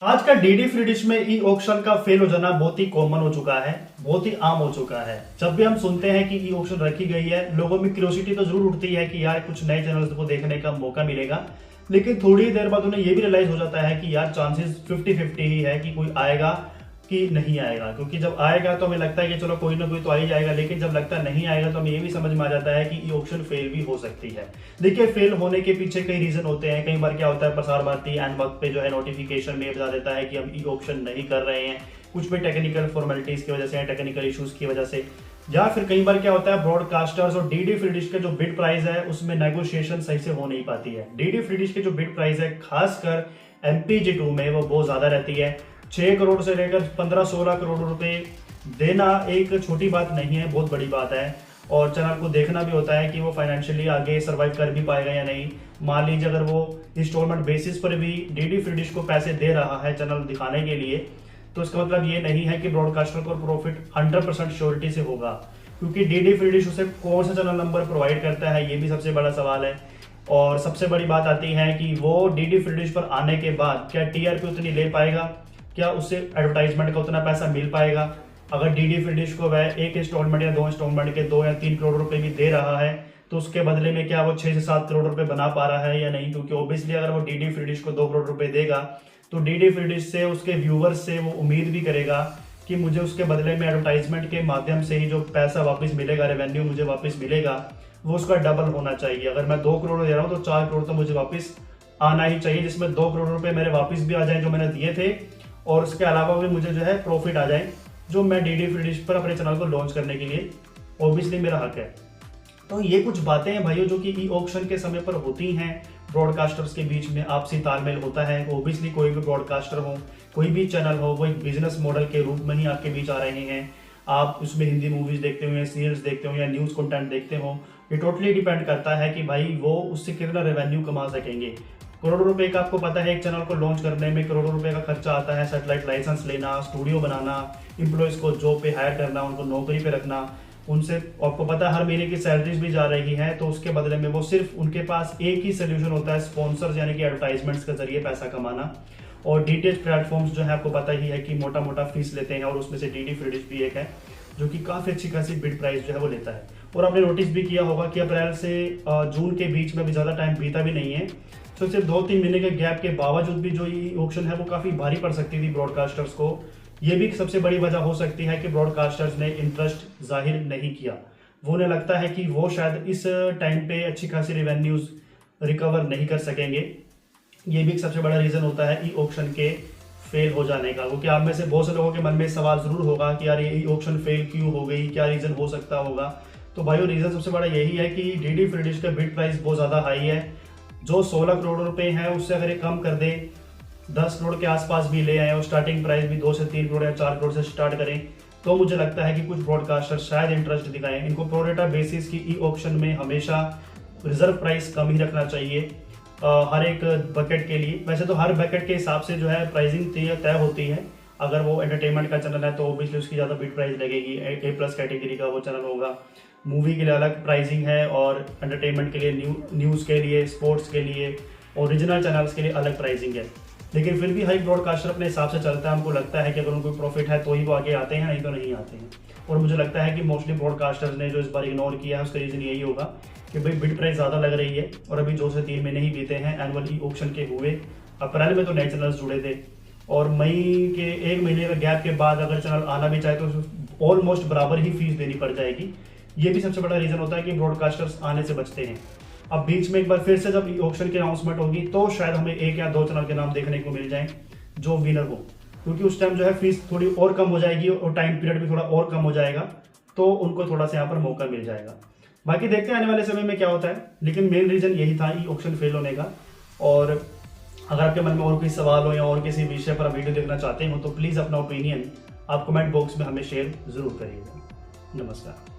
आज का DD free dish में ई ऑक्शन का फेल हो जाना बहुत ही कॉमन हो चुका है, बहुत ही आम हो चुका है। जब भी हम सुनते हैं कि ई ऑक्शन रखी गई है, लोगों में क्यूरियोसिटी तो जरूर उठती है कि यार कुछ नए चैनल्स को देखने का मौका मिलेगा, लेकिन थोड़ी देर बाद उन्हें ये भी रियलाइज हो जाता है कि यार चांसेस 50-50 ही है कि कोई आएगा कि नहीं आएगा। क्योंकि जब आएगा तो हमें लगता है कि चलो कोई ना कोई तो आ ही जाएगा, लेकिन जब लगता नहीं आएगा तो हमें ये भी समझ में आ जाता है कि ई ऑक्शन फेल भी हो सकती है। देखिए, फेल होने के पीछे कई रीजन होते हैं। कई बार क्या होता है, प्रसार भारती एंड वक्त पे जो है नोटिफिकेशन में बता देता है कि हम ई ऑक्शन नहीं कर रहे हैं, कुछ भी टेक्निकल फॉर्मेलिटीज की वजह से, टेक्निकल इश्यूज की वजह से। या फिर कई बार क्या होता है, ब्रॉडकास्टर्स और डीडी फ्री डिश के जो बिड प्राइस है उसमें नेगोशिएशन सही से हो नहीं पाती है। डीडी फ्री डिश के जो बिड प्राइस है खासकर MPG2 में वो बहुत ज्यादा रहती है। 6 करोड़ से लेकर 15-16 करोड़ रुपए देना एक छोटी बात नहीं है, बहुत बड़ी बात है। और चैनल को देखना भी होता है कि वो फाइनेंशियली आगे सर्वाइव कर भी पाएगा या नहीं। मान लीजिए अगर वो इंस्टॉलमेंट बेसिस पर भी डीडी फ्री डिश को पैसे दे रहा है चैनल दिखाने के लिए, तो इसका मतलब ये नहीं है कि ब्रॉडकास्टर को प्रॉफिट 100% श्योरिटी से होगा। क्योंकि डीडी फ्री डिश उसे कौन सा चैनल नंबर प्रोवाइड करता है, ये भी सबसे बड़ा सवाल है। और सबसे बड़ी बात आती है कि वो डीडी फ्री डिश पर आने के बाद क्या TRP उतनी ले पाएगा, क्या उससे एडवर्टाइजमेंट का उतना पैसा मिल पाएगा। अगर डीडी फ्री डिश को वह एक इंस्टॉलमेंट या 2 इंस्टॉलमेंट के 2 या 3 करोड़ रुपए भी दे रहा है, तो उसके बदले में क्या वो 6 से 7 करोड़ रुपए बना पा रहा है या नहीं। क्योंकि ऑब्वियसली अगर वो डीडी फ्री डिश को 2 करोड़ रुपए देगा तो डीडी फ्री डिश से उसके व्यूवर्स से वो उम्मीद भी करेगा कि मुझे उसके बदले में एडवर्टाइजमेंट के माध्यम से ही जो पैसा वापस मिलेगा, रेवेन्यू मुझे वापस मिलेगा, वो उसका डबल होना चाहिए। अगर मैं 2 करोड़ दे रहा हूँ तो 4 करोड़ तो मुझे वापस आना ही चाहिए, जिसमें 2 करोड़ रुपए मेरे वापस भी आ जाए जो मैंने दिए थे, और उसके अलावा भी मुझे जो है प्रॉफिट आ जाए, जो मैं डीडी फ्री डिश पर अपने चैनल को लॉन्च करने के लिए ऑब्वियसली मेरा हक है। तो ये कुछ बातें हैं भाइयों जो कि ई ऑक्शन के समय पर होती हैं। ब्रॉडकास्टर्स के बीच में आपसी तालमेल होता है। ऑब्वियसली कोई भी ब्रॉडकास्टर हो, कोई भी चैनल हो, वो एक बिजनेस मॉडल के रूप में ही आपके बीच आ रहे हैं। आप उसमें हिंदी मूवीज देखते हो या सीरियल्स देखते हो या न्यूज कंटेंट देखते हो, ये टोटली डिपेंड करता है कि भाई वो उससे कितना रेवेन्यू कमा सकेंगे। करोड़ों रुपए का आपको पता है एक चैनल को लॉन्च करने में करोड़ों रुपए का खर्चा आता है। सैटेलाइट लाइसेंस लेना, स्टूडियो बनाना, एम्प्लॉयज को जॉब पे हायर करना, उनको नौकरी पे रखना, उनसे आपको पता है हर महीने की सैलरीज भी जा रही है। तो उसके बदले में वो सिर्फ उनके पास एक ही सोल्यूशन होता है, स्पॉन्सर्स यानी कि एडवर्टाइजमेंट्स के जरिए पैसा कमाना। और डीटीएच प्लेटफॉर्म्स जो है आपको पता ही है कि मोटा मोटा फीस लेते हैं, और उसमें से डीडी फ्री डिश भी एक है जो कि काफी अच्छी खासी बिड प्राइस जो है वो लेता है। और आपने नोटिस भी किया होगा कि अप्रैल से जून के बीच में भी ज्यादा टाइम बीता भी नहीं है, तो सिर्फ 2-3 महीने के गैप के बावजूद भी जो ये ऑक्शन है वो काफी भारी पड़ सकती थी ब्रॉडकास्टर्स को। ये भी सबसे बड़ी वजह हो सकती है कि ब्रॉडकास्टर्स ने इंटरेस्ट जाहिर नहीं किया। वो उन्हें लगता है कि वो शायद इस टाइम पे अच्छी खासी रेवेन्यूज रिकवर नहीं कर सकेंगे। ये भी एक सबसे बड़ा रीजन होता है ई ऑक्शन के फेल हो जाने का। क्योंकि आप में से बहुत से लोगों के मन में सवाल जरूर होगा कि यार ये ई ऑक्शन फेल क्यों हो गई, क्या रीजन हो सकता होगा। तो भाइयों, रीजन सबसे बड़ा यही है कि डीडी फ्री डिश का बिड प्राइस बहुत ज्यादा हाई है। जो 16 करोड़ रुपए है उससे अगर ये कम कर दे, 10 करोड़ के आसपास भी ले आए और स्टार्टिंग प्राइस भी 2 से 3 करोड़ या 4 करोड़ से स्टार्ट करें, तो मुझे लगता है कि कुछ ब्रॉडकास्टर शायद इंटरेस्ट दिखाएं। इनको प्रोरेटा बेसिस की ई ऑक्शन में हमेशा रिजर्व प्राइस कम ही रखना चाहिए हर एक बकेट के लिए। वैसे तो हर बकेट के हिसाब से जो है प्राइसिंग तय होती है। अगर वो एंटरटेनमेंट का चैनल है तो ऑब्वियसली उसकी ज़्यादा बिड प्राइस लगेगी। A+ कैटेगरी का वो चैनल होगा, मूवी के लिए अलग प्राइसिंग है, और एंटरटेनमेंट के लिए, न्यूज़ के लिए, स्पोर्ट्स के लिए, ओरिजिनल चैनल्स के लिए अलग प्राइसिंग है। लेकिन फिर भी हर ब्रॉडकास्टर अपने हिसाब से चलता है। हमको लगता है कि अगर उनको प्रॉफिट है तो ही वो आगे आते हैं, नहीं तो नहीं आते हैं। और मुझे लगता है कि मोस्टली ब्रॉडकास्टर्स ने जो इस बार इग्नोर किया है उसका रीज़न यही होगा कि भाई बिड प्राइस ज़्यादा लग रही है, और अभी 2 से 3 महीने ही बीते हैं एनुअल ई ऑक्शन के हुए। अप्रैल में तो नए चैनल्स जुड़े थे, और मई के 1 महीने का गैप के बाद अगर चैनल आना भी चाहे तो ऑलमोस्ट बराबर ही फीस देनी पड़ जाएगी। ये भी सबसे बड़ा रीज़न होता है कि ब्रॉडकास्टर्स आने से बचते हैं। अब बीच में एक बार फिर से जब ई ऑक्शन की अनाउंसमेंट होगी तो शायद हमें 1 या 2 चैनल के नाम देखने को मिल जाएं जो विनर हो। क्योंकि उस टाइम जो है फीस थोड़ी और कम हो जाएगी और टाइम पीरियड भी थोड़ा और कम हो जाएगा, तो उनको थोड़ा सा यहाँ पर मौका मिल जाएगा। बाकी देखते हैं आने वाले समय में क्या होता है। लेकिन मेन रीजन यही था ई ऑक्शन फेल होने का। और अगर आपके मन में और कोई सवाल हो या और किसी विषय पर आप वीडियो देखना चाहते हो तो प्लीज़ अपना ओपिनियन आप कमेंट बॉक्स में हमें शेयर जरूर करिएगा। नमस्कार।